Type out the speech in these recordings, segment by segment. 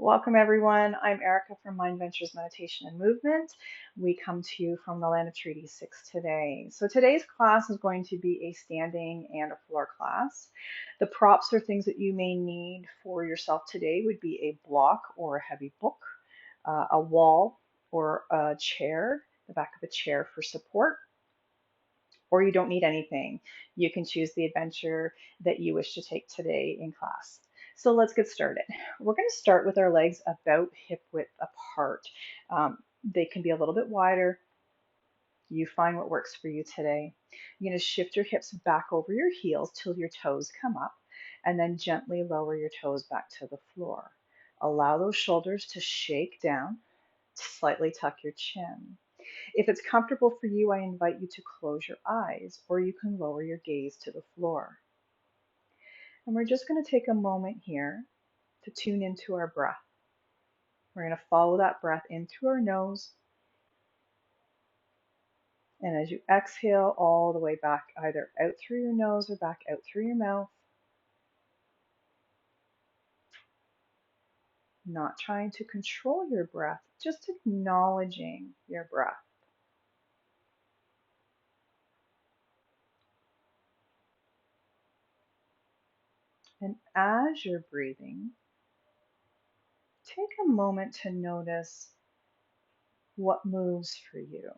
Welcome, everyone. I'm Erica from Mind Ventures Meditation and Movement. We come to you from the land of Treaty 6 today. So today's class is going to be a standing and a floor class. The props or things that you may need for yourself today would be a block or a heavy book, a wall or a chair, the back of a chair for support, or you don't need anything. You can choose the adventure that you wish to take today in class. So let's get started. We're going to start with our legs about hip width apart. They can be a little bit wider. You find what works for you today. You're going to shift your hips back over your heels till your toes come up, and then gently lower your toes back to the floor. Allow those shoulders to shake down, slightly tuck your chin. If it's comfortable for you, I invite you to close your eyes, or you can lower your gaze to the floor. And we're just going to take a moment here to tune into our breath. We're going to follow that breath in through our nose. And as you exhale all the way back, either out through your nose or back out through your mouth, not trying to control your breath, just acknowledging your breath. And as you're breathing, take a moment to notice what moves for you.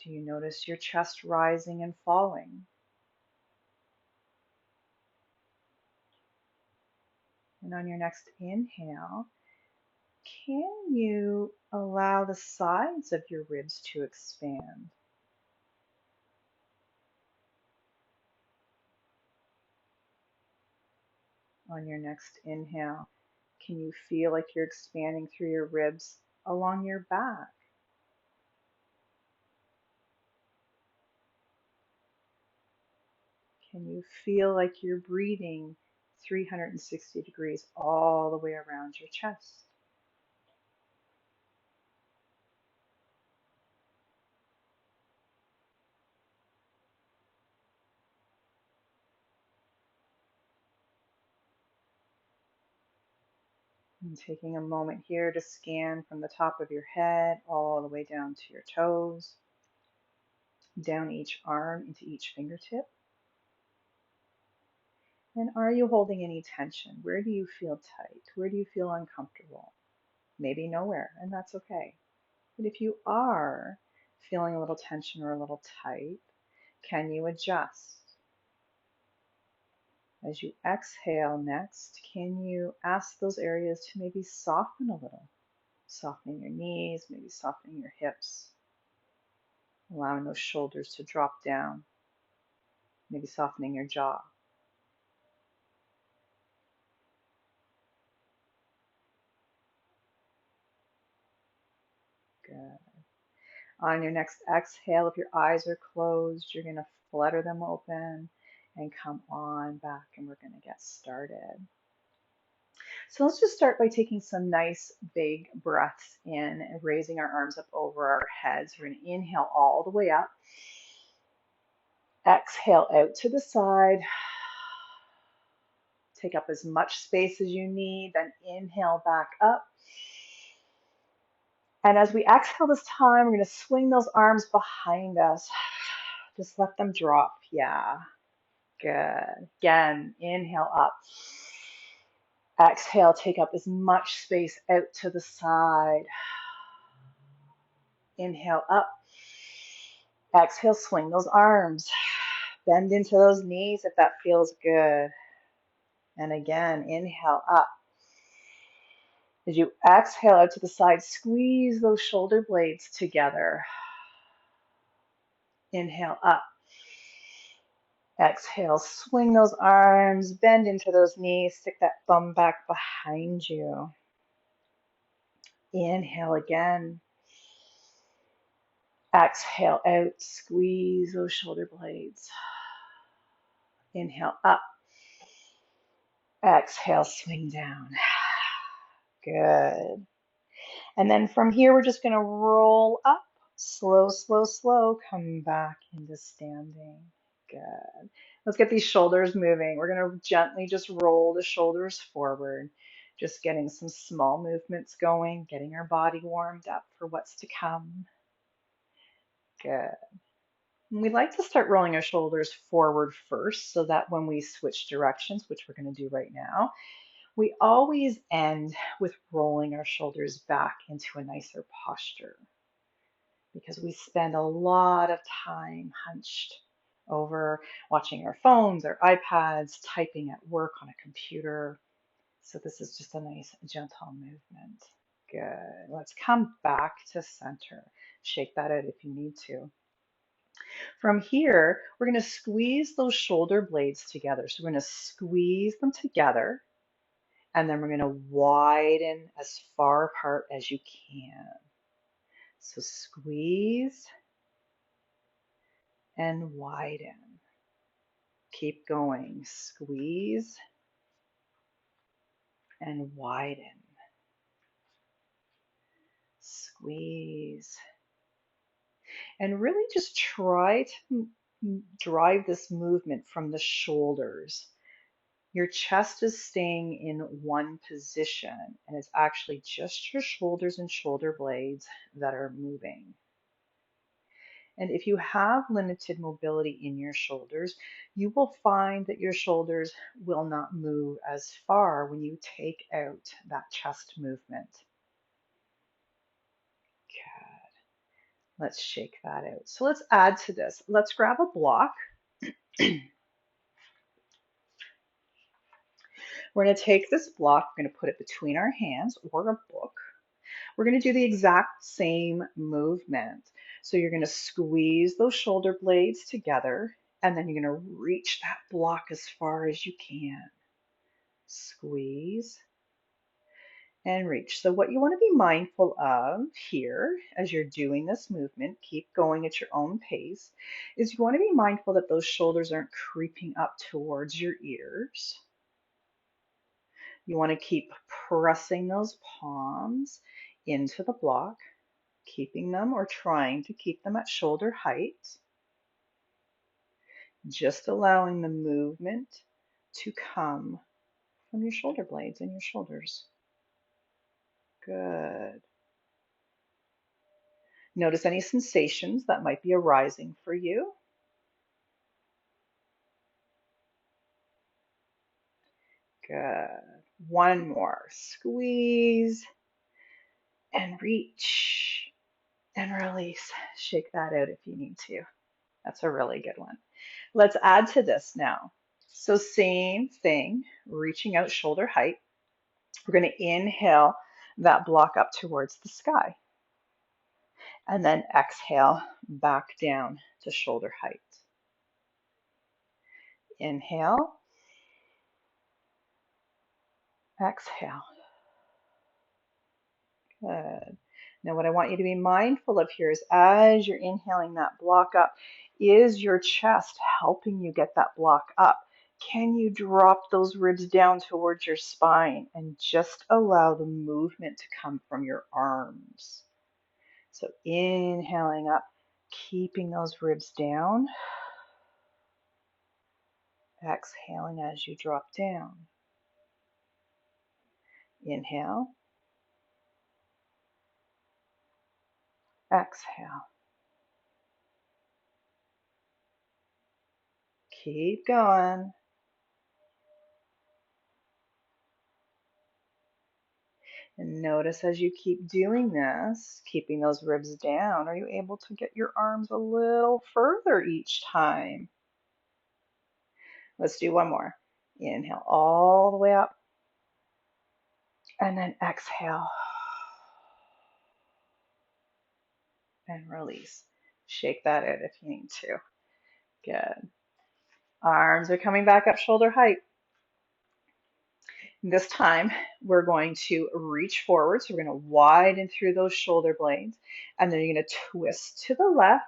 Do you notice your chest rising and falling? And on your next inhale, can you allow the sides of your ribs to expand? On your next inhale, can you feel like you're expanding through your ribs along your back? Can you feel like you're breathing 360 degrees all the way around your chest? And taking a moment here to scan from the top of your head all the way down to your toes, down each arm into each fingertip. And are you holding any tension? Where do you feel tight? Where do you feel uncomfortable? Maybe nowhere, and that's okay. But if you are feeling a little tension or a little tight, can you adjust? As you exhale next, can you ask those areas to maybe soften a little? Softening your knees, maybe softening your hips, allowing those shoulders to drop down, maybe softening your jaw. Good. On your next exhale, if your eyes are closed, you're going to flutter them open and come on back, and we're going to get started. So let's just start by taking some nice big breaths in and raising our arms up over our heads. We're going to inhale all the way up. Exhale out to the side. Take up as much space as you need, then inhale back up. And as we exhale this time, we're going to swing those arms behind us. Just let them drop. Yeah, good. Again, inhale up. Exhale, take up as much space out to the side. Inhale up. Exhale, swing those arms. Bend into those knees if that feels good. And again, inhale up. As you exhale out to the side, squeeze those shoulder blades together. Inhale up. Exhale, swing those arms, bend into those knees, stick that thumb back behind you. Inhale again. Exhale out, squeeze those shoulder blades. Inhale up. Exhale, swing down. Good. And then from here, we're just going to roll up. Slow, slow, slow. Come back into standing. Good. Let's get these shoulders moving. We're going to gently just roll the shoulders forward. Just getting some small movements going, getting our body warmed up for what's to come. Good. And we like to start rolling our shoulders forward first so that when we switch directions, which we're going to do right now, we always end with rolling our shoulders back into a nicer posture because we spend a lot of time hunched over watching our phones, our iPads, typing at work on a computer. So this is just a nice gentle movement. Good. Let's come back to center. Shake that out if you need to. From here, we're going to squeeze those shoulder blades together. So we're going to squeeze them together, and then we're going to widen as far apart as you can. So squeeze and widen. Keep going. Squeeze and widen. Squeeze. And really just try to drive this movement from the shoulders. Your chest is staying in one position, and it's actually just your shoulders and shoulder blades that are moving. And if you have limited mobility in your shoulders, you will find that your shoulders will not move as far when you take out that chest movement. Good. Let's shake that out. So let's add to this. Let's grab a block. We're going to take this block, we're going to put it between our hands or a book. We're going to do the exact same movement. So you're going to squeeze those shoulder blades together, and then you're going to reach that block as far as you can. Squeeze and reach. So what you want to be mindful of here as you're doing this movement, keep going at your own pace, is you want to be mindful that those shoulders aren't creeping up towards your ears. You want to keep pressing those palms into the block, keeping them or trying to keep them at shoulder height, just allowing the movement to come from your shoulder blades and your shoulders. Good. Notice any sensations that might be arising for you. Good. One more. Squeeze and reach and release. Shake that out if you need to. That's a really good one. Let's add to this now. So same thing, reaching out shoulder height. We're going to inhale that block up towards the sky. And then exhale back down to shoulder height. Inhale. Exhale. Good. Now what I want you to be mindful of here is as you're inhaling that block up, is your chest helping you get that block up? Can you drop those ribs down towards your spine and just allow the movement to come from your arms? So inhaling up, keeping those ribs down. Exhaling as you drop down. Inhale. Exhale. Keep going. And notice as you keep doing this, keeping those ribs down, are you able to get your arms a little further each time? Let's do one more. Inhale all the way up. And then exhale. And release. Shake that out if you need to. Good. Arms are coming back up shoulder height. This time, we're going to reach forward. So we're going to widen through those shoulder blades. And then you're going to twist to the left,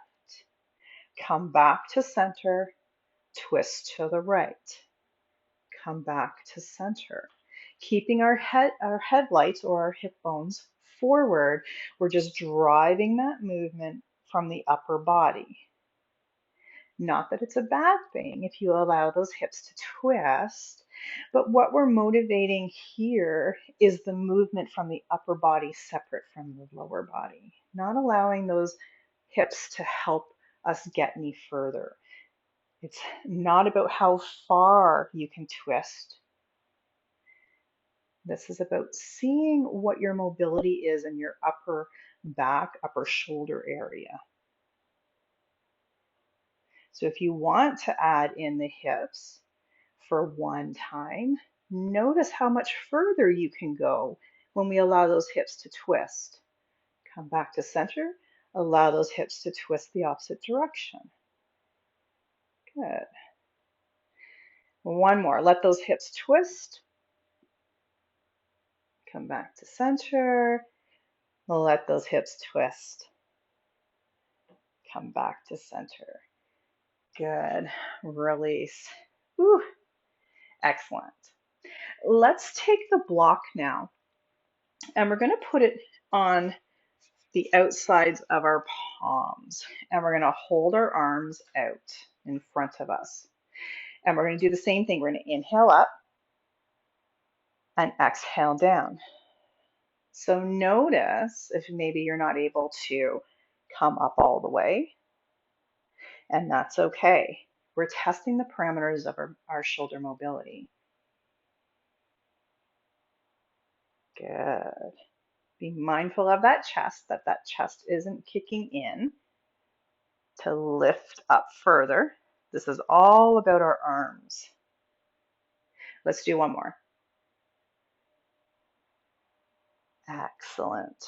come back to center, twist to the right, come back to center. Keeping our headlights or our hip bones forward, we're just driving that movement from the upper body. Not that it's a bad thing if you allow those hips to twist, But what we're motivating here is the movement from the upper body separate from the lower body, not allowing those hips to help us get any further. It's not about how far you can twist. This is about seeing what your mobility is in your upper back, upper shoulder area. So if you want to add in the hips for one time, notice how much further you can go when we allow those hips to twist. Come back to center, allow those hips to twist the opposite direction. Good. One more, let those hips twist. Come back to center, let those hips twist. Come back to center. Good. Release. Whew. Excellent. Let's take the block now and we're going to put it on the outsides of our palms and we're going to hold our arms out in front of us. And we're going to do the same thing. We're going to inhale up and exhale down. So notice if maybe you're not able to come up all the way, and that's okay. We're testing the parameters of our shoulder mobility. Good. Be mindful of that chest isn't kicking in to lift up further. This is all about our arms. Let's do one more. Excellent.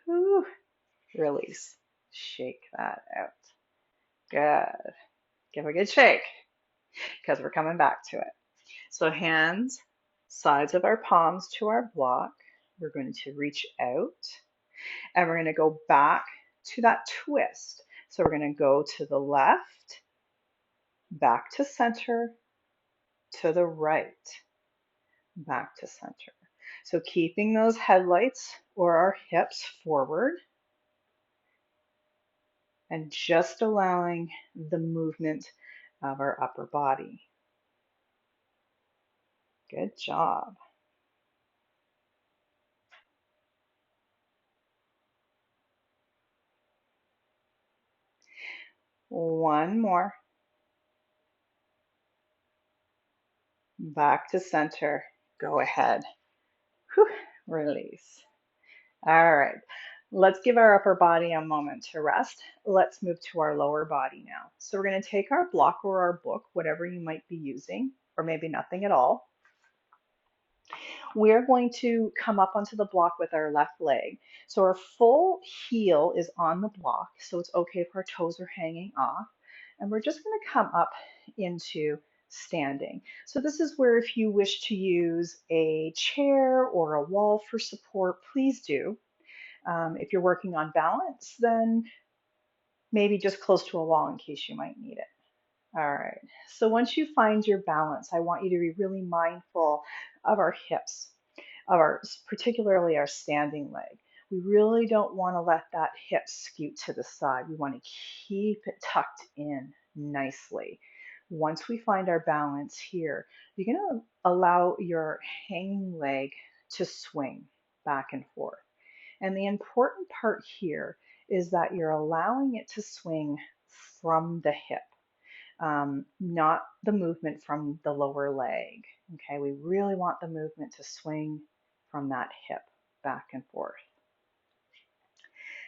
Whew. Release. Shake that out. Good. Give a good shake because we're coming back to it. So hands, sides of our palms to our block. We're going to reach out and we're going to go back to that twist. So we're going to go to the left, back to center, to the right, back to center. So keeping those headlights or our hips forward and just allowing the movement of our upper body. Good job. One more. Back to center. Go ahead. Whew. Release. All right. Let's give our upper body a moment to rest. Let's move to our lower body now. So we're going to take our block or our book, whatever you might be using, or maybe nothing at all. We're going to come up onto the block with our left leg. So our full heel is on the block, so it's okay if our toes are hanging off. And we're just going to come up into standing. So this is where if you wish to use a chair or a wall for support, please do. If you're working on balance, then maybe just close to a wall in case you might need it. All right, so once you find your balance, I want you to be really mindful of our hips, of particularly our standing leg. We really don't want to let that hip scoot to the side. We want to keep it tucked in nicely. Once we find our balance here, you're going to allow your hanging leg to swing back and forth. And the important part here is that you're allowing it to swing from the hip. Not the movement from the lower leg. Okay, we really want the movement to swing from that hip back and forth.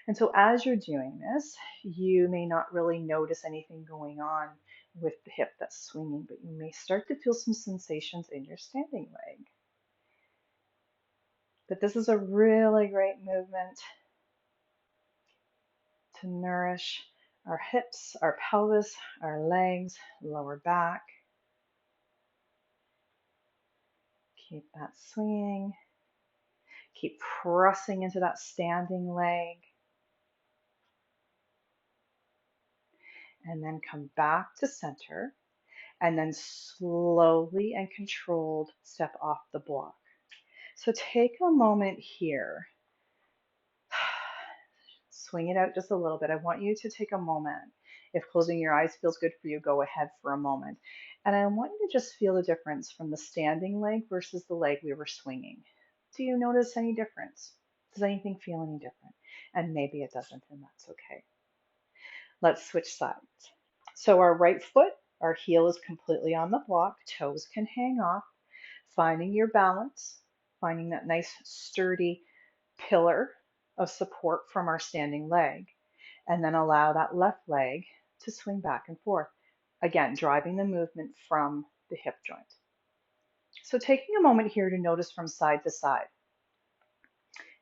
And so as you're doing this, you may not really notice anything going on with the hip that's swinging, but you may start to feel some sensations in your standing leg. But this is a really great movement to nourish our hips, our pelvis, our legs, lower back. Keep that swinging. Keep pressing into that standing leg. And then come back to center. And then slowly and controlled step off the block. So take a moment here. Swing it out just a little bit. I want you to take a moment. If closing your eyes feels good for you, go ahead for a moment. And I want you to just feel the difference from the standing leg versus the leg we were swinging. Do you notice any difference? Does anything feel any different? And maybe it doesn't, and that's okay. Let's switch sides. So our right foot, our heel is completely on the block, toes can hang off, finding your balance, finding that nice sturdy pillar of support from our standing leg, and then allow that left leg to swing back and forth. Again, driving the movement from the hip joint. So taking a moment here to notice from side to side.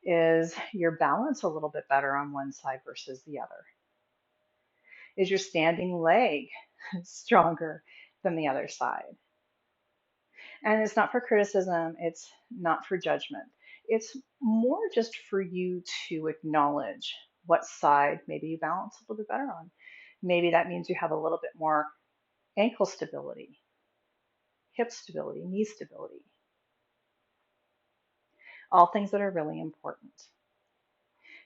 Is your balance a little bit better on one side versus the other? Is your standing leg stronger than the other side? And it's not for criticism, it's not for judgment. It's more just for you to acknowledge what side maybe you balance a little bit better on. Maybe that means you have a little bit more ankle stability, hip stability, knee stability, all things that are really important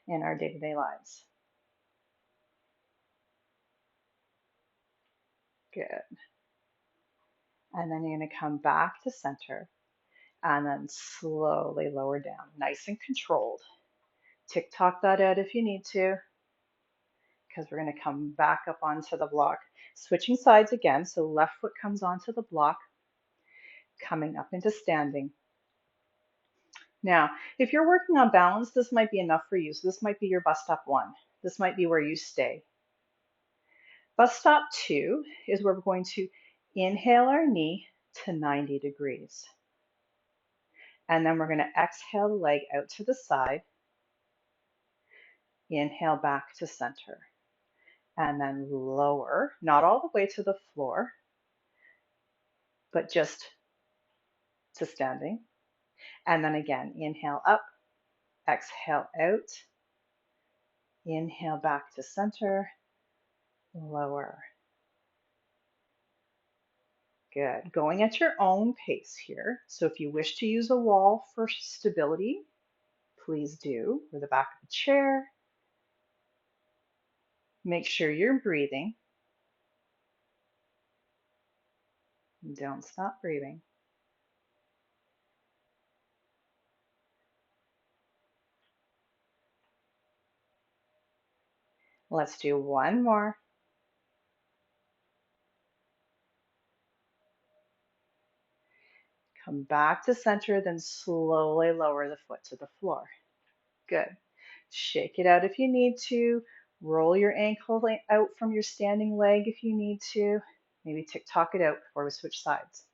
in our day-to-day lives. Good. And then you're going to come back to center and then slowly lower down, nice and controlled. Tick-tock that out if you need to, because we're going to come back up onto the block. Switching sides again, so left foot comes onto the block, coming up into standing. Now, if you're working on balance, this might be enough for you. So this might be your bus stop 1. This might be where you stay. Bus stop 2 is where we're going to inhale our knee to 90 degrees. And then we're going to exhale the leg out to the side. Inhale back to center. And then lower, not all the way to the floor, but just to standing. And then again, inhale up, exhale out, inhale back to center, lower. Good. Going at your own pace here. So if you wish to use a wall for stability, please do, or the back of a chair. Make sure you're breathing. Don't stop breathing. Let's do one more. Come back to center, then slowly lower the foot to the floor. Good. Shake it out if you need to. Roll your ankle out from your standing leg if you need to. Maybe tick-tock it out before we switch sides.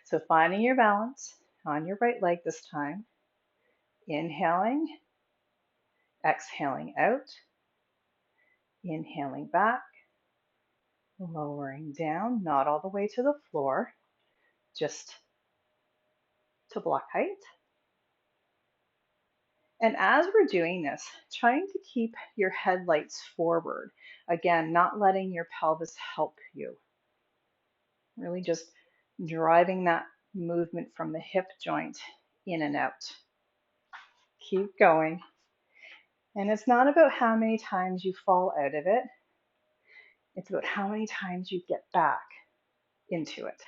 So finding your balance on your right leg this time. Inhaling, exhaling out, inhaling back, lowering down, not all the way to the floor, just to block height. And as we're doing this, trying to keep your headlights forward. Again, not letting your pelvis help you. Really just driving that movement from the hip joint in and out. Keep going. And it's not about how many times you fall out of it. It's about how many times you get back into it.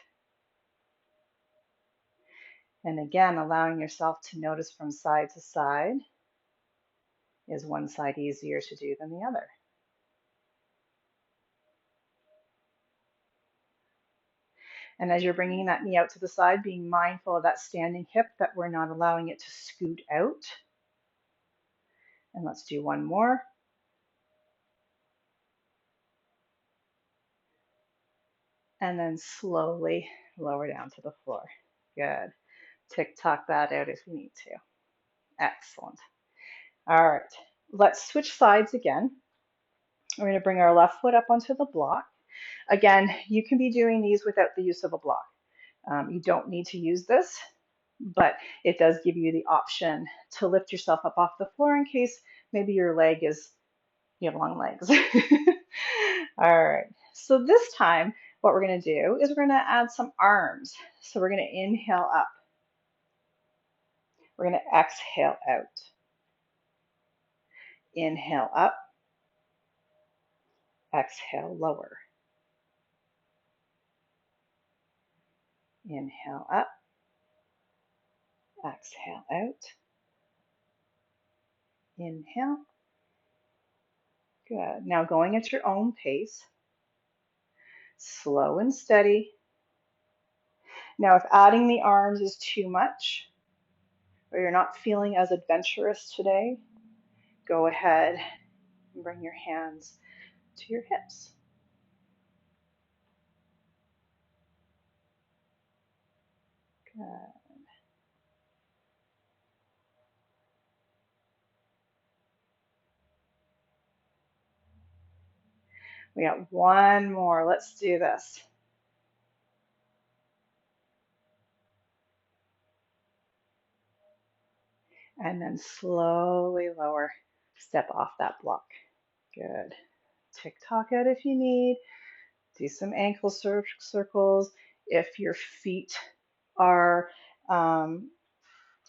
And again, allowing yourself to notice from side to side. Is one side easier to do than the other? And as you're bringing that knee out to the side, being mindful of that standing hip, that we're not allowing it to scoot out. And let's do one more. And then slowly lower down to the floor. Good. Tick-tock that out if you need to. Excellent. All right, let's switch sides again. We're going to bring our left foot up onto the block. Again, you can be doing these without the use of a block. You don't need to use this, but it does give you the option to lift yourself up off the floor in case maybe your leg is, you have long legs. All right, so this time what we're going to do is we're going to add some arms. So we're going to inhale up. We're going to exhale out. Inhale up, Exhale, lower. Inhale up, exhale out. Inhale. Good. Now going at your own pace, slow and steady. Now if adding the arms is too much, or you're not feeling as adventurous today, go ahead and bring your hands to your hips. Good. We got one more. Let's do this. And then slowly lower. Step off that block. Good. Tick tock out if you need. Do some ankle circles. If your feet are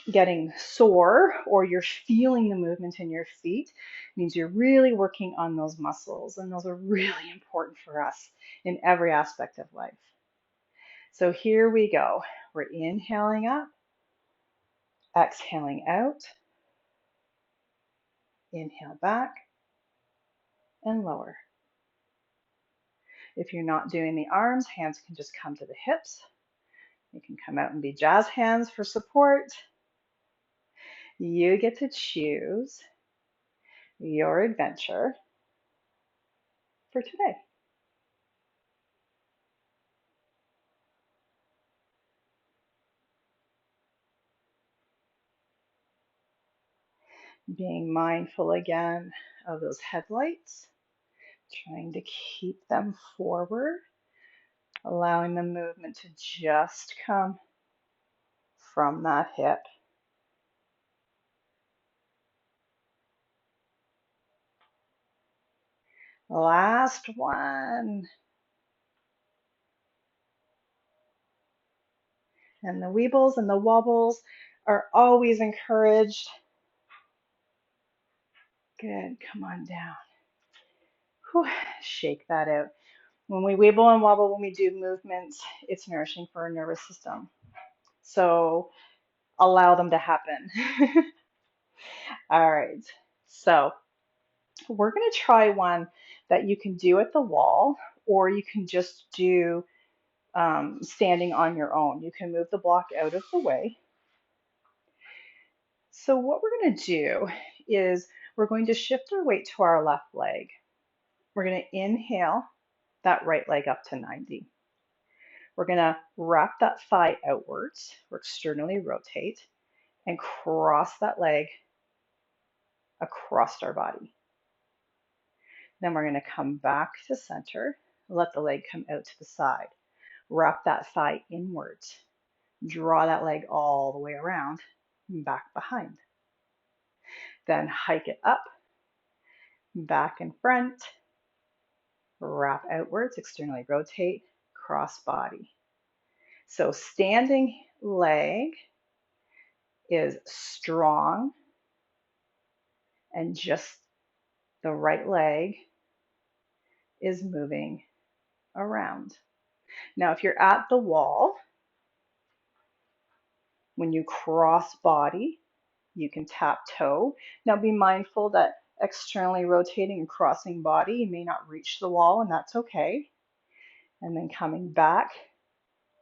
getting sore or you're feeling the movement in your feet, it means you're really working on those muscles, and those are really important for us in every aspect of life. So here we go. We're inhaling up, exhaling out, inhale back and lower. If you're not doing the arms, hands can just come to the hips. You can come out and be jazz hands for support. You get to choose your adventure for today. Being mindful again of those headlights, trying to keep them forward, allowing the movement to just come from that hip. Last one. And the weebles and the wobbles are always encouraged. Good, come on down. Whew. Shake that out. When we wibble and wobble, when we do movements, it's nourishing for our nervous system. So allow them to happen. All right, so we're going to try one that you can do at the wall, or you can just do standing on your own. You can move the block out of the way. So what we're going to do is we're going to shift our weight to our left leg. We're going to inhale that right leg up to 90. We're going to wrap that thigh outwards, or externally rotate, and cross that leg across our body. Then we're going to come back to center, let the leg come out to the side. Wrap that thigh inwards. Draw that leg all the way around and back behind. Then hike it up, back and front, wrap outwards, externally rotate, cross body. So standing leg is strong and just the right leg is moving around. Now, if you're at the wall, when you cross body, you can tap toe. Now be mindful that externally rotating and crossing body, you may not reach the wall, and that's okay. And then coming back,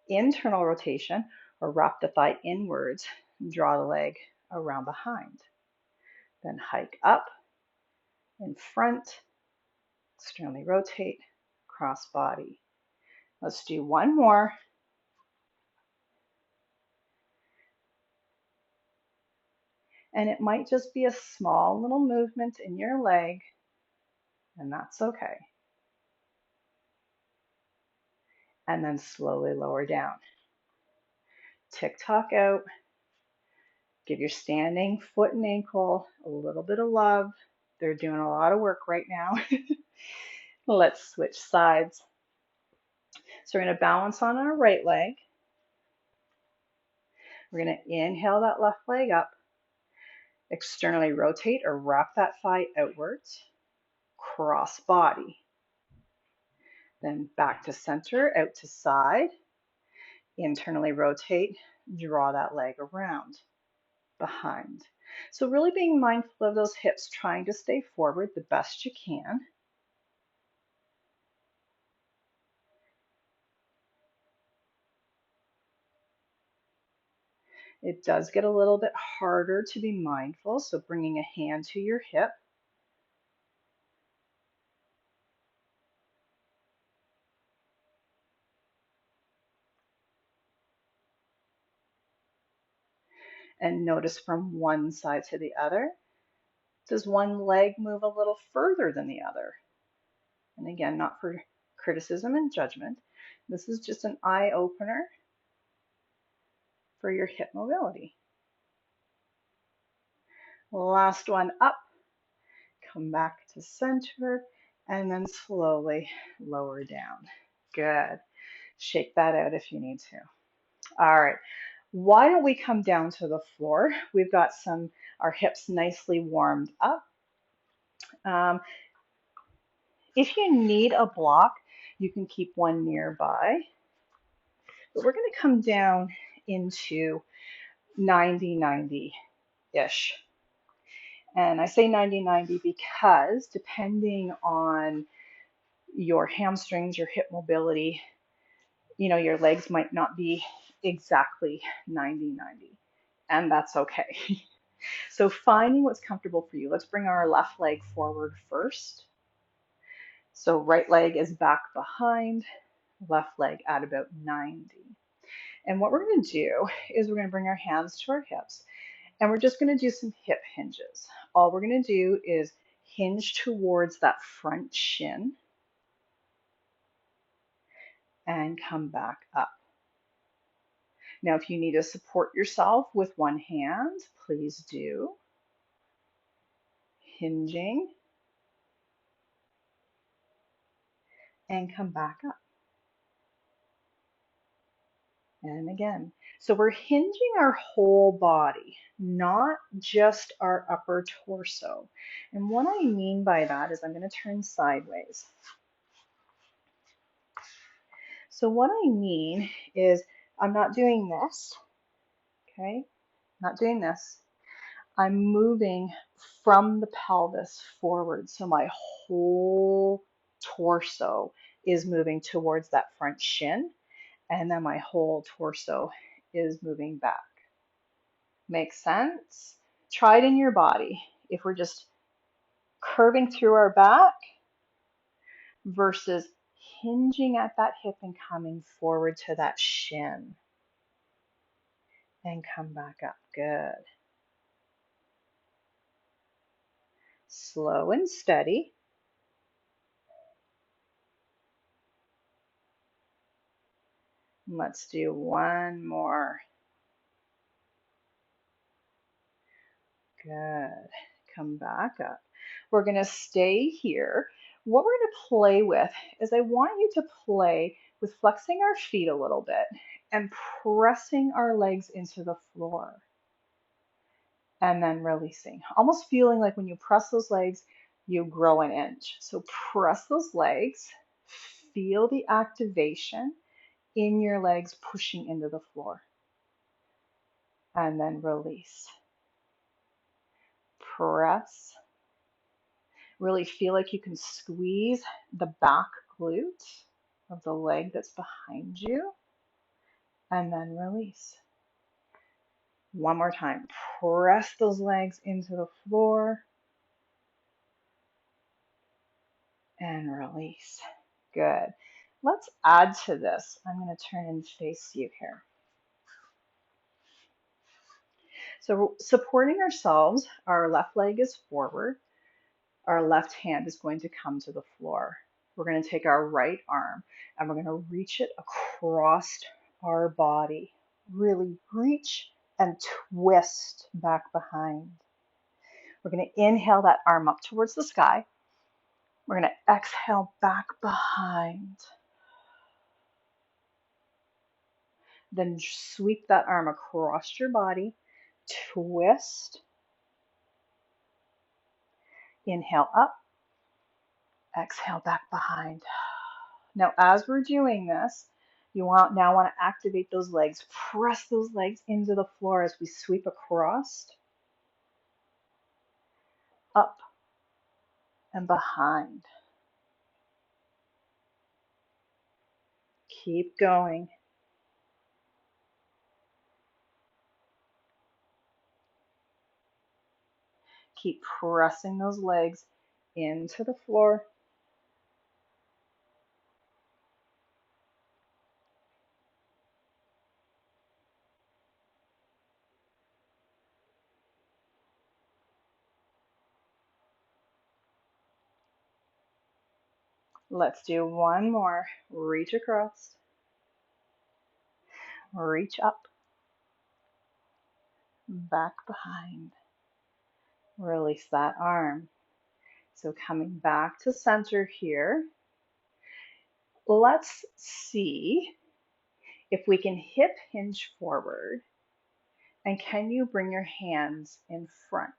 internal rotation, or wrap the thigh inwards, draw the leg around behind. Then hike up, in front, externally rotate, cross body. Let's do one more. And it might just be a small little movement in your leg, and that's okay. And then slowly lower down. Tick tock out. Give your standing foot and ankle a little bit of love. They're doing a lot of work right now. Let's switch sides. So we're going to balance on our right leg. We're going to inhale that left leg up, externally rotate or wrap that thigh outwards, cross body. Then back to center, out to side, internally rotate, draw that leg around, behind. So really being mindful of those hips, trying to stay forward the best you can. It does get a little bit harder to be mindful, so bringing a hand to your hip. And notice from one side to the other. Does one leg move a little further than the other? And again, not for criticism and judgment. This is just an eye opener for your hip mobility. Last one up, come back to center, and then slowly lower down. Good. Shake that out if you need to. All right. Why don't we come down to the floor? We've got our hips nicely warmed up. Um, if you need a block, you can keep one nearby. But we're going to come down into 90-90-ish. And I say 90-90 because depending on your hamstrings, your hip mobility, your legs might not be exactly 90-90, and that's okay. So finding what's comfortable for you. Let's bring our left leg forward first. So right leg is back behind, left leg at about 90. And what we're going to do is we're going to bring our hands to our hips, and we're just going to do some hip hinges. All we're going to do is hinge towards that front shin and come back up. Now, if you need to support yourself with one hand, please do. Hinging and come back up. And again. So we're hinging our whole body, not just our upper torso. And what I mean by that is I'm going to turn sideways. So what I mean is I'm not doing this, okay? Not doing this. I'm moving from the pelvis forward. So my whole torso is moving towards that front shin, and then my whole torso is moving back. Makes sense? Try it in your body. If we're just curving through our back versus hinging at that hip and coming forward to that shin and come back up. Good. Slow and steady. Let's do one more. Good. Come back up. We're going to stay here. What we're going to play with is I want you to play with flexing our feet a little bit and pressing our legs into the floor and then releasing. Almost feeling like when you press those legs, you grow an inch. So press those legs, feel the activation in your legs pushing into the floor, and then release. Press. Really feel like you can squeeze the back glute of the leg that's behind you, and then release. One more time. Press those legs into the floor and release. Good. Let's add to this. I'm going to turn and face you here. So supporting ourselves, our left leg is forward. Our left hand is going to come to the floor. We're going to take our right arm and we're going to reach it across our body. Really reach and twist back behind. We're going to inhale that arm up towards the sky. We're going to exhale back behind. Then sweep that arm across your body, twist, inhale up, exhale back behind. Now, as we're doing this, you now want to activate those legs. Press those legs into the floor as we sweep across, up and behind. Keep going. Keep pressing those legs into the floor. Let's do one more. Reach across, reach up, back behind. Release that arm. So coming back to center here, let's see if we can hip hinge forward. And can you bring your hands in front?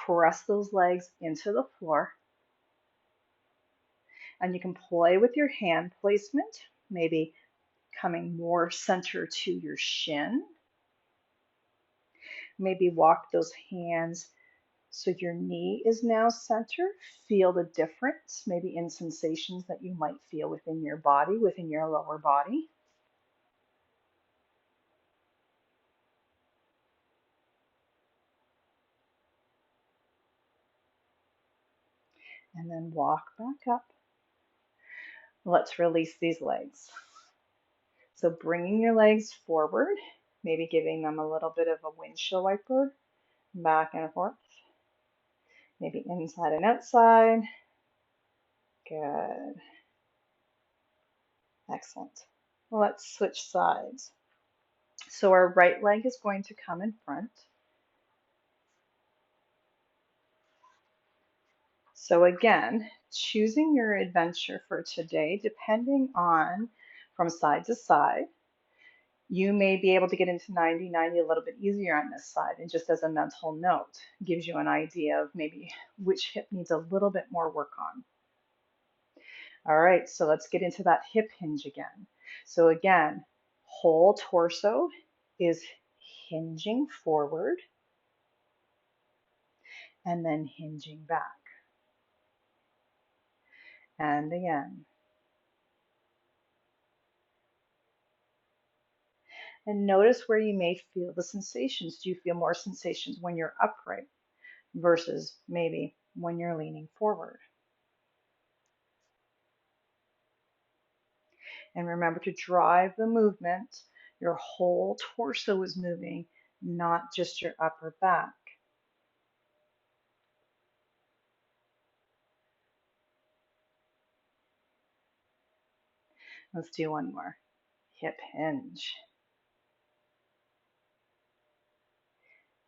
Press those legs into the floor. And you can play with your hand placement, maybe coming more center to your shin. Maybe walk those hands so your knee is now center. Feel the difference, maybe in sensations that you might feel within your body, within your lower body. And then walk back up. Let's release these legs. So bringing your legs forward, maybe giving them a little bit of a windshield wiper, back and forth, maybe inside and outside. Good. Excellent. Let's switch sides. So our right leg is going to come in front. So again, choosing your adventure for today, depending on from side to side. You may be able to get into 90-90 a little bit easier on this side. And just as a mental note, gives you an idea of maybe which hip needs a little bit more work on. All right, so let's get into that hip hinge again. So again, whole torso is hinging forward and then hinging back. And again. And notice where you may feel the sensations. Do you feel more sensations when you're upright versus maybe when you're leaning forward? And remember to drive the movement. Your whole torso is moving, not just your upper back. Let's do one more. Hip hinge.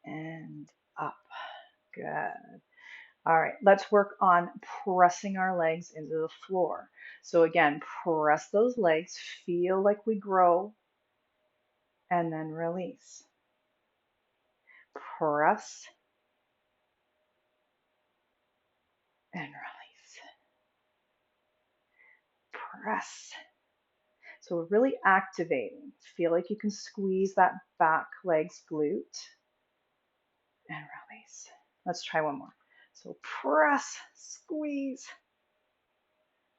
And up. Good. All right, let's work on pressing our legs into the floor. So again, press those legs, feel like we grow, and then release. Press and release. Press. So we're really activating. Feel like you can squeeze that back leg's glute and release. Let's try one more. So press, squeeze.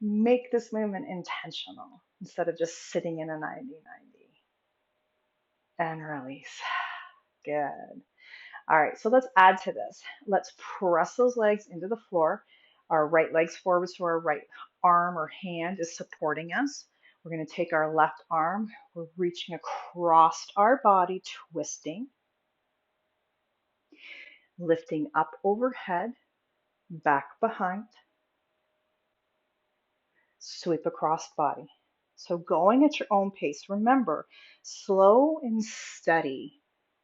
Make this movement intentional instead of just sitting in a 90-90. And release. Good. All right, so let's add to this. Let's press those legs into the floor. Our right leg's forward, so our right arm or hand is supporting us. We're going to take our left arm. We're reaching across our body, twisting, lifting up overhead, back behind, sweep across body. So going at your own pace. Remember, slow and steady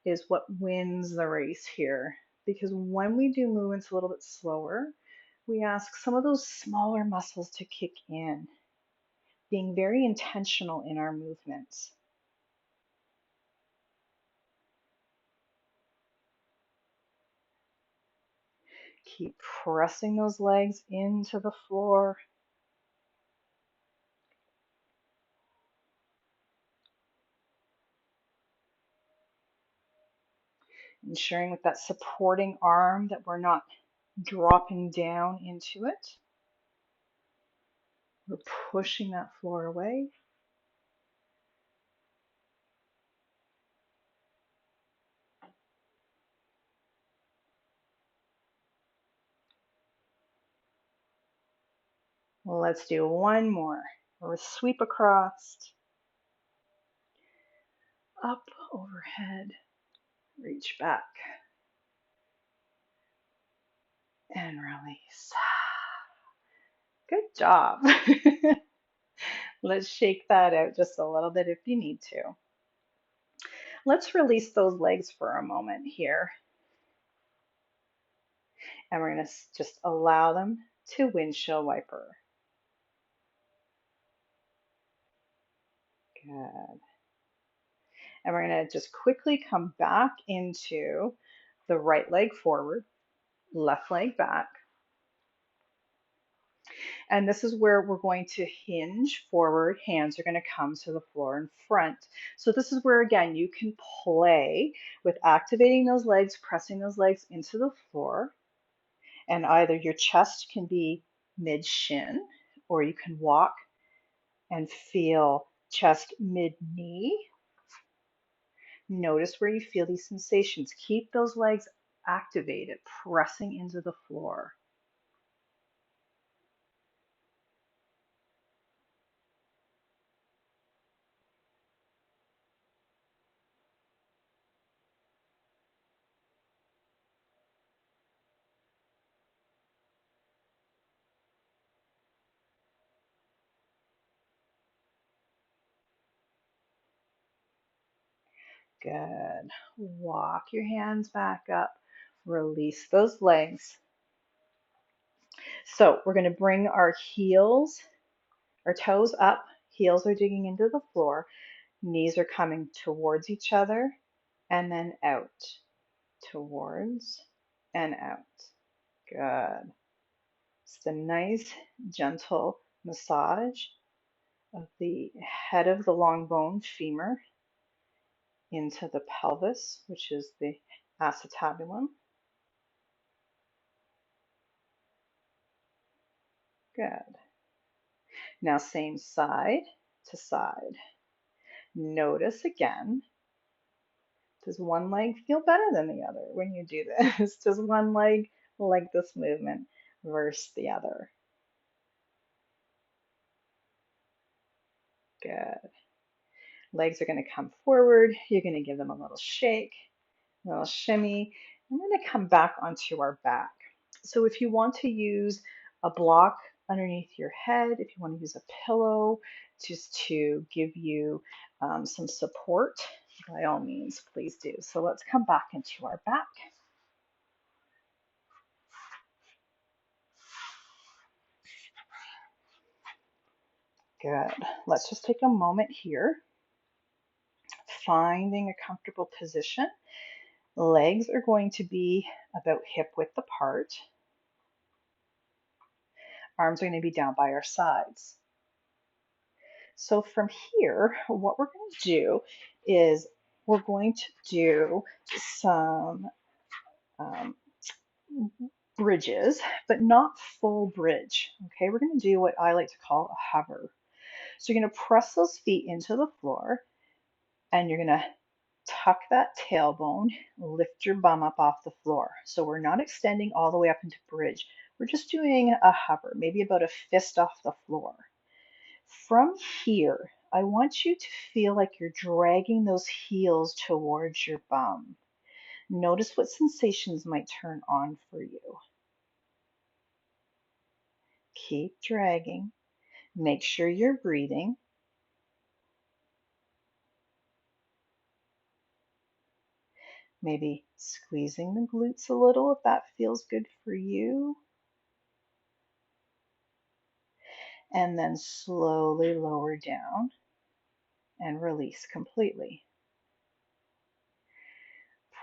is what wins the race here. Because when we do movements a little bit slower, we ask some of those smaller muscles to kick in, being very intentional in our movements. Keep pressing those legs into the floor. Ensuring with that supporting arm that we're not dropping down into it. We're pushing that floor away. Let's do one more. We'll sweep across, up, overhead, reach back, and release. Good job. Let's shake that out just a little bit if you need to. Let's release those legs for a moment here. And we're going to just allow them to windshield wiper. Good. And we're going to just quickly come back into the right leg forward, left leg back. And this is where we're going to hinge forward. Hands are going to come to the floor in front. So this is where, again, you can play with activating those legs, pressing those legs into the floor. And either your chest can be mid-shin, or you can walk and feel chest mid-knee. Notice where you feel these sensations. Keep those legs activated, pressing into the floor. Good. Walk your hands back up. Release those legs. So we're going to bring our heels, our toes up. Heels are digging into the floor. Knees are coming towards each other and then out. Towards and out. Good. Just a nice, gentle massage of the head of the long bone femur into the pelvis, which is the acetabulum. Good. Now same side to side. Notice again, does one leg feel better than the other when you do this? Does one leg like this movement versus the other? Good. Legs are going to come forward. You're going to give them a little shake, a little shimmy. I'm going to come back onto our back. So if you want to use a block underneath your head, if you want to use a pillow just to give you some support, by all means, please do. So let's come back into our back. Good. Let's just take a moment here, finding a comfortable position. Legs are going to be about hip width apart. Arms are going to be down by our sides. So from here, what we're going to do is we're going to do some bridges, but not full bridge. Okay, we're going to do what I like to call a hover. So you're going to press those feet into the floor and you're going to tuck that tailbone, lift your bum up off the floor. So we're not extending all the way up into bridge. We're just doing a hover, maybe about a fist off the floor. From here, I want you to feel like you're dragging those heels towards your bum. Notice what sensations might turn on for you. Keep dragging. Make sure you're breathing. Maybe squeezing the glutes a little if that feels good for you. And then slowly lower down and release completely.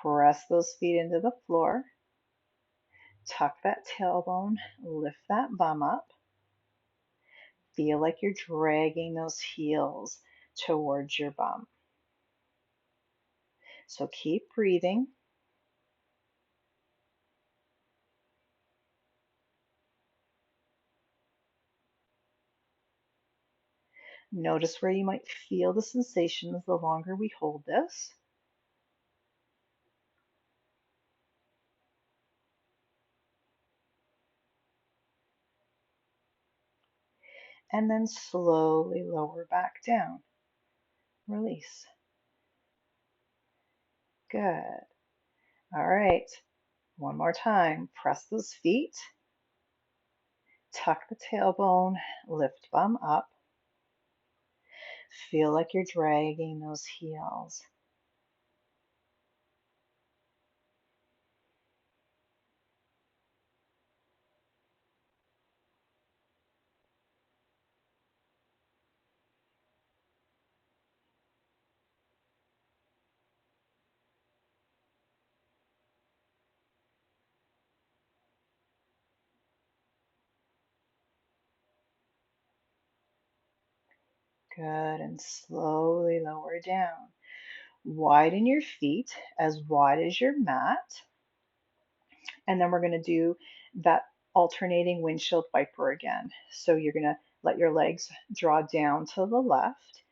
Press those feet into the floor. Tuck that tailbone, lift that bum up. Feel like you're dragging those heels towards your bum. So keep breathing. Notice where you might feel the sensations the longer we hold this. And then slowly lower back down. Release. Good. All right. One more time. Press those feet. Tuck the tailbone. Lift bum up. Feel like you're dragging those heels. Good. And slowly lower down. Widen your feet as wide as your mat. And then we're going to do that alternating windshield wiper again. So you're going to let your legs draw down to the left,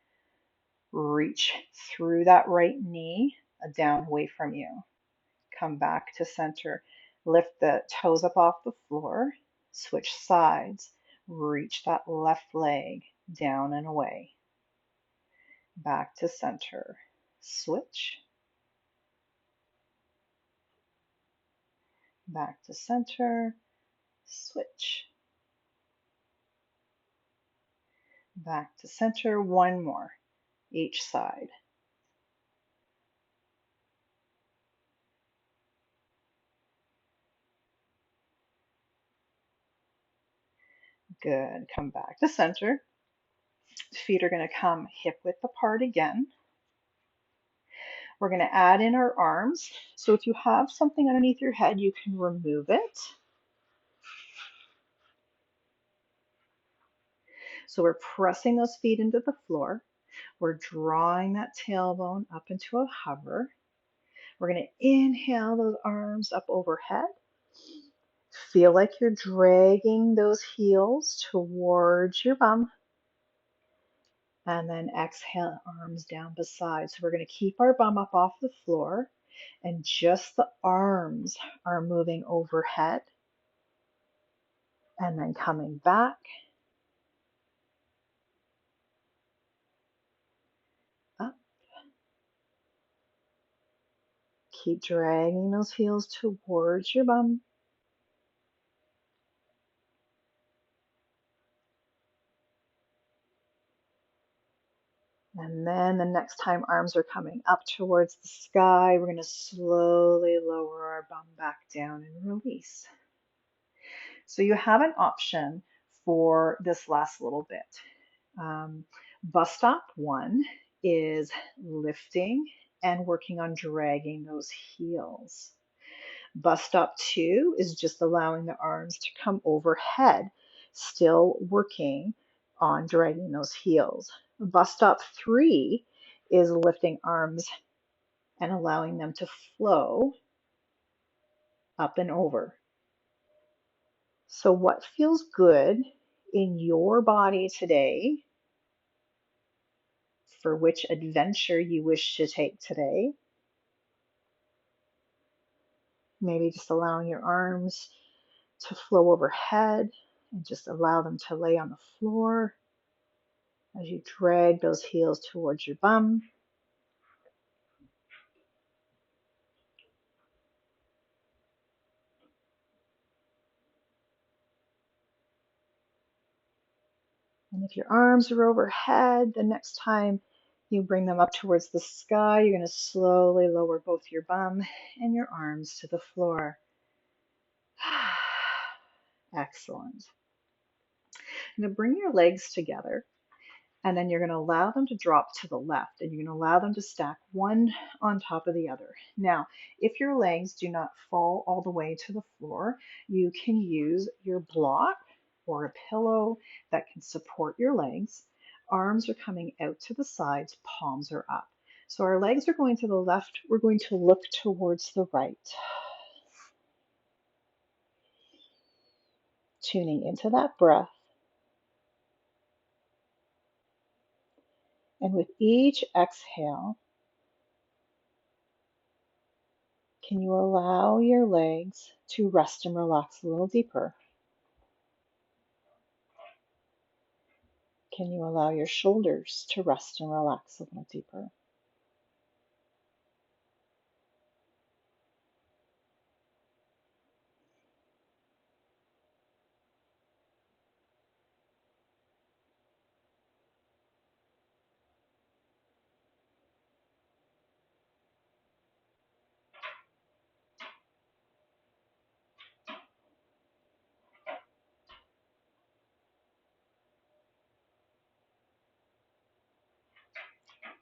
reach through that right knee down away from you. Come back to center. Lift the toes up off the floor, switch sides, reach that left leg down and away. Back to center. Switch. Back to center. Switch. Back to center. One more each side. Good. Come back to center. Feet are going to come hip width apart again. We're going to add in our arms. So if you have something underneath your head, you can remove it. So we're pressing those feet into the floor. We're drawing that tailbone up into a hover. We're going to inhale those arms up overhead. Feel like you're dragging those heels towards your bum. And then exhale, arms down beside. So we're going to keep our bum up off the floor, and just the arms are moving overhead. And then coming back, up. Keep dragging those heels towards your bum. And then the next time arms are coming up towards the sky, we're going to slowly lower our bum back down and release. So you have an option for this last little bit. Bus stop 1 is lifting and working on dragging those heels. Bus stop 2 is just allowing the arms to come overhead, still working on dragging those heels. Bus stop 3 is lifting arms and allowing them to flow up and over. So what feels good in your body today for which adventure you wish to take today? Maybe just allowing your arms to flow overhead and just allow them to lay on the floor as you drag those heels towards your bum. And if your arms are overhead, the next time you bring them up towards the sky, you're going to slowly lower both your bum and your arms to the floor. Excellent. Now bring your legs together And then you're going to allow them to drop to the left, and you're going to allow them to stack one on top of the other. Now, if your legs do not fall all the way to the floor, you can use your block or a pillow that can support your legs. Arms are coming out to the sides, palms are up. So our legs are going to the left, we're going to look towards the right. Tuning into that breath. And with each exhale, can you allow your legs to rest and relax a little deeper? Can you allow your shoulders to rest and relax a little deeper?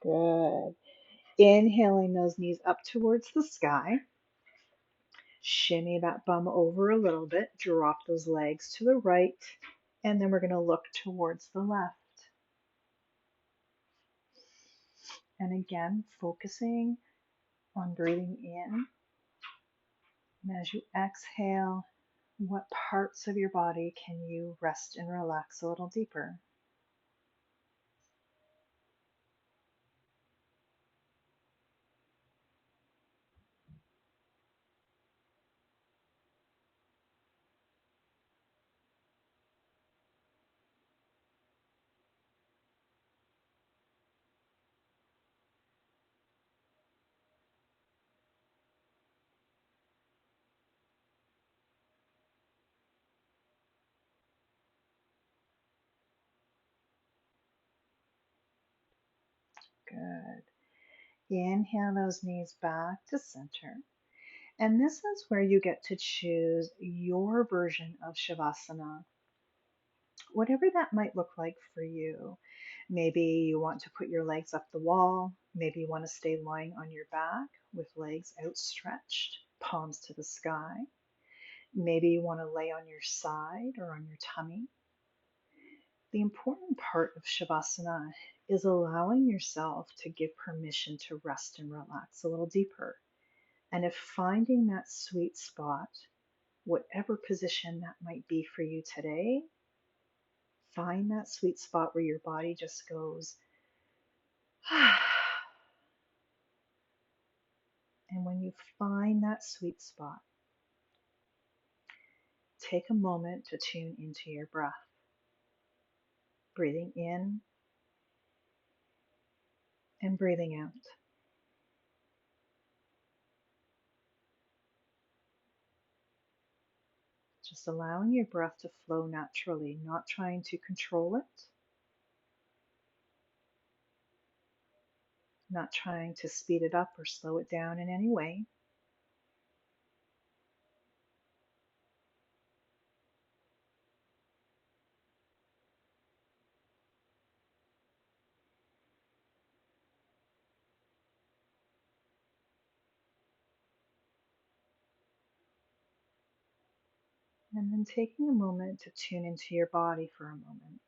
Good. Inhaling those knees up towards the sky. Shimmy that bum over a little bit. Drop those legs to the right. And then we're going to look towards the left. And again, focusing on breathing in. And as you exhale, what parts of your body can you rest and relax a little deeper? Good. Inhale those knees back to center. And this is where you get to choose your version of Shavasana, whatever that might look like for you. Maybe you want to put your legs up the wall. Maybe you want to stay lying on your back with legs outstretched, palms to the sky. Maybe you want to lay on your side or on your tummy. The important part of Shavasana is allowing yourself to give permission to rest and relax a little deeper. And if finding that sweet spot, whatever position that might be for you today, find that sweet spot where your body just goes, and when you find that sweet spot, take a moment to tune into your breath, breathing in and breathing out. Just allowing your breath to flow naturally, not trying to control it, not trying to speed it up or slow it down in any way. And then taking a moment to tune into your body for a moment.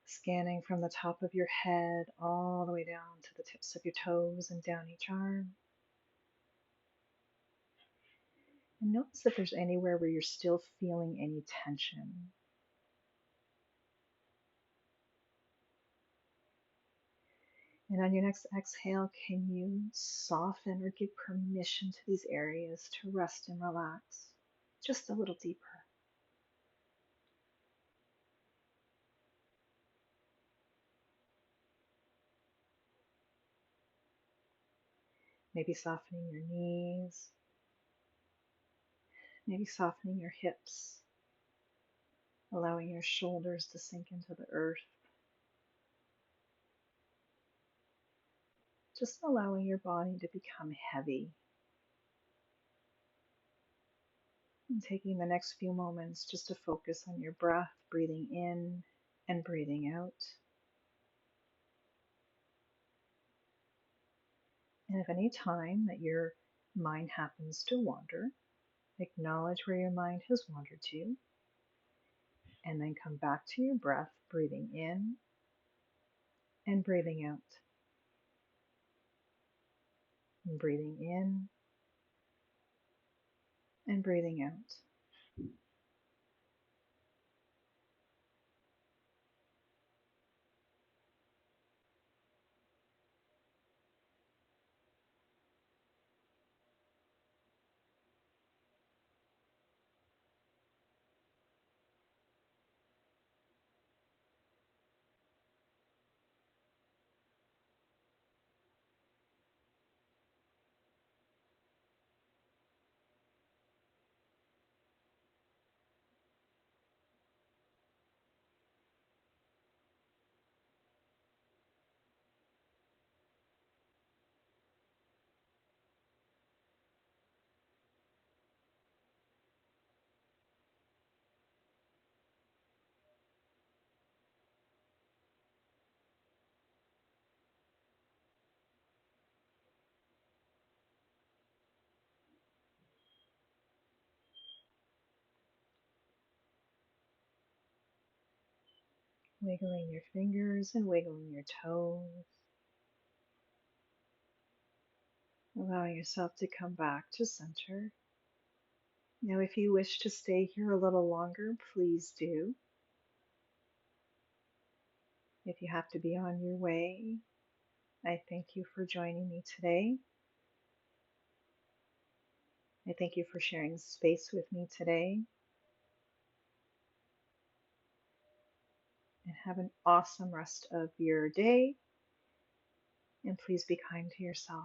Scanning from the top of your head all the way down to the tips of your toes and down each arm. And notice if there's anywhere where you're still feeling any tension. And on your next exhale, can you soften or give permission to these areas to rest and relax just a little deeper? Maybe softening your knees, maybe softening your hips, allowing your shoulders to sink into the earth. Just allowing your body to become heavy. And taking the next few moments just to focus on your breath, breathing in and breathing out. And if any time that your mind happens to wander, acknowledge where your mind has wandered to, and then come back to your breath, breathing in and breathing out, and breathing in and breathing out. Wiggling your fingers and wiggling your toes. Allow yourself to come back to center. Now, if you wish to stay here a little longer, please do. If you have to be on your way, I thank you for joining me today. I thank you for sharing space with me today. And have an awesome rest of your day. And please be kind to yourself.